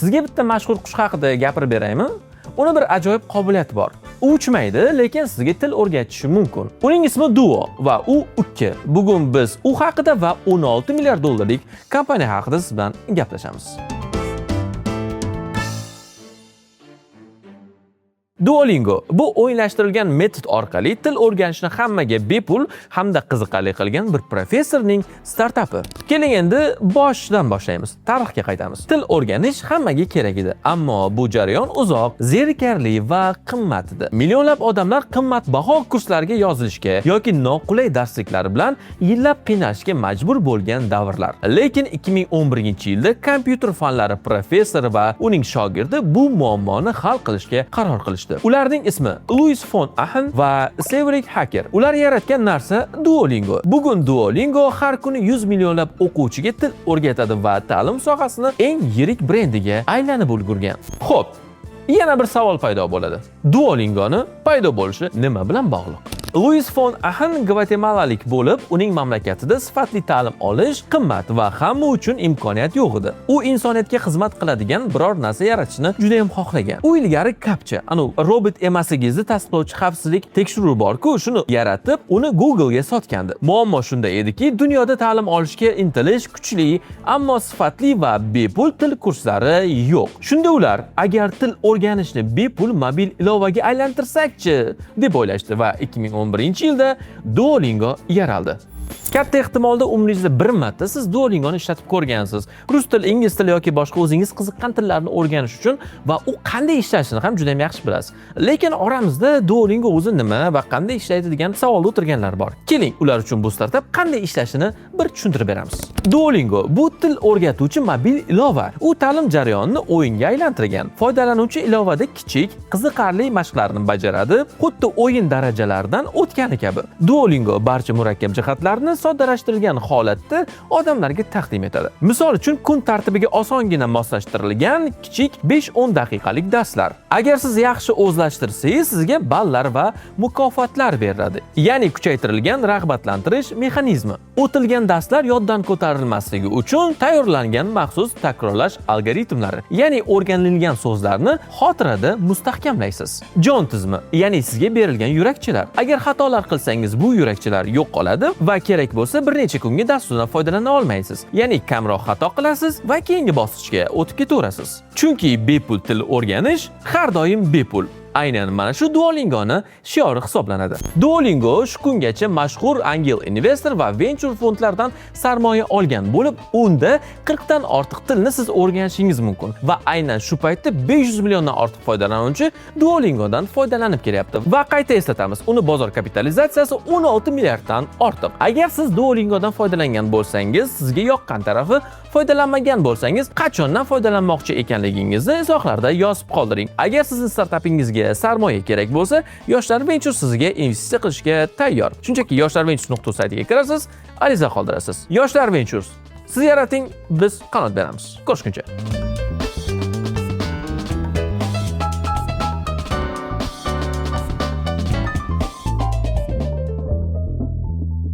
Sizga bitta mashhur qush haqida gapirib beraymi? Uni bir ajoyib qobiliyati bor. U uchmaydi, lekin sizga til o'rgatishi mumkin. Uning ismi Duo va u ukki. Bugun biz u haqida va 16 milliard dollarlik kompaniya haqida siz bilan gaplashamiz. Duolingo bu o'yinlashtirilgan metod orqali til o'rganishni hammaga bepul hamda qiziqarli qilgan bir professorning startapi. Keling endi boshdan boshlaymiz. Tarixga qaytamiz. Til o'rganish hammaga kerak edi, ammo bu jarayon uzoq, zerikarli va qimmat edi. Millionlab odamlar qimmatbaho kurslarga yozilishga yoki noqulay darsliklar bilan yillab qiynalishga majbur bo'lgan davrlar. Lekin 2011-yilda kompyuter fanlari professori va uning shogirdi bu muammoni hal qilishga qaror qilishdi. Ularning ismi Louis von Ahn va Cedric Hacker. Ular yaratgan narsa Duolingo. Bugun Duolingo har kuni 100 millionlab o'quvchiga til o'rgatadi va ta'lim sohasini eng yirik brendiga aylanib ulgurgan. Xo'p, yana bir savol paydo bo'ladi. Duolingoni paydo bo'lishi nima bilan bog'liq? Louis von Ahn Gvatemalalik bo'lib, uning mamlakatida sifatli ta'lim olish qimmat va hamma uchun imkoniyat yo'q edi. U insoniyatga xizmat qiladigan biror narsa yaratishni juda ham xohlagan. U ilgari CAPTCHA, robot emasligingizni tasdiqlovchi xavfsizlik tekshiruvi bor-ku, shuni yaratib, uni Google ga sotgandi. Muammo shunda ediki, dunyoda ta'lim olishga intilish kuchli, ammo sifatli va bepul til kurslari yo'q. Shunda ular, agar til o'rganishni bepul mobil ilovaga aylantirsak-chi, deb o'ylashdi va 2011-yilda Duolingo yaraldi. Katta ehtimolda umringizda bir marta siz Duolingoni ishlatib ko'rgansiz. Rus tili, ingliz tili yoki boshqa o'zingiz qiziqqan tillarni o'rganish uchun va u qanday ishlashini ham juda ham yaxshi bilasiz. Lekin oramizda Duolingo o'zi nima va qanday ishlaydi degan savolda o'tirganlar bor. Keling, ular uchun bu startap qanday ishlashini bir tushuntirib beramiz. Duolingo bu til o'rgatuvchi mobil ilova. U ta'lim jarayonini o'yinga aylantirgan. Foydalanuvchi ilovada kichik, qiziqarli mashqlarni bajaradi, xuddi o'yin darajalaridan o'tgani kabi. Duolingo barcha murakkab jihatlarni soddalashtirilgan holatda odamlarga taqdim etadi. Misol uchun kun tartibiga osongina moslashtirilgan kichik 5-10 daqiqalik darslar. Agar siz yaxshi o'zlashtirsangiz, sizga ballar va mukofotlar beriladi. Ya'ni kuchaytirilgan rag'batlantirish mexanizmi. O'tilgan darslar yoddan ko'tarilmasligi uchun tayyorlangan maxsus takrorlash algoritmlari. Ya'ni o'rganilgan so'zlarni xotirada mustahkamlaysiz. Jon tizimi, ya'ni sizga berilgan yurakchalar. Agar xatolar qilsangiz, bu yurakchalar yo'q qoladi va kerak bo'lsa bir necha kunga dasturdan foydalana olmaysiz. Ya'ni kamroq xato qilasiz va keyingi bosqichga o'tib ketaverasiz. Chunki bepul til o'rganish har doim bepul. Aynan mana shu Duolingoni shiori hisoblanadi. Duolingo shu kungacha mashhur angel investor va venture fondlardan sarmoya olgan bo'lib, unda 40 dan ortiq tilni siz o'rganishingiz mumkin va aynan shu paytda 500 milliondan ortiq foydalanuvchi Duolingodan foydalanib kelyapti. Va qayta eslatamiz, uni bozor kapitalizatsiyasi 16 milliarddan ortiq. Agar siz Duolingodan foydalangan bo'lsangiz, sizga yoqqan tarafi, foydalanmagan bo'lsangiz, qachondan foydalanmoqchi ekanligingizni izohlarda yozib qoldiring. Agar sizning startapingizga sarmoya kerak bo'lsa, Yoshlar Ventures sizga investitsiya qilishga tayyor. Shunchaki yoshlarventures.uz saytiga kirasiz, ariza qoldirasiz. Yoshlar Ventures, siz yarating, biz qanot beramiz. Ko'rishguncha.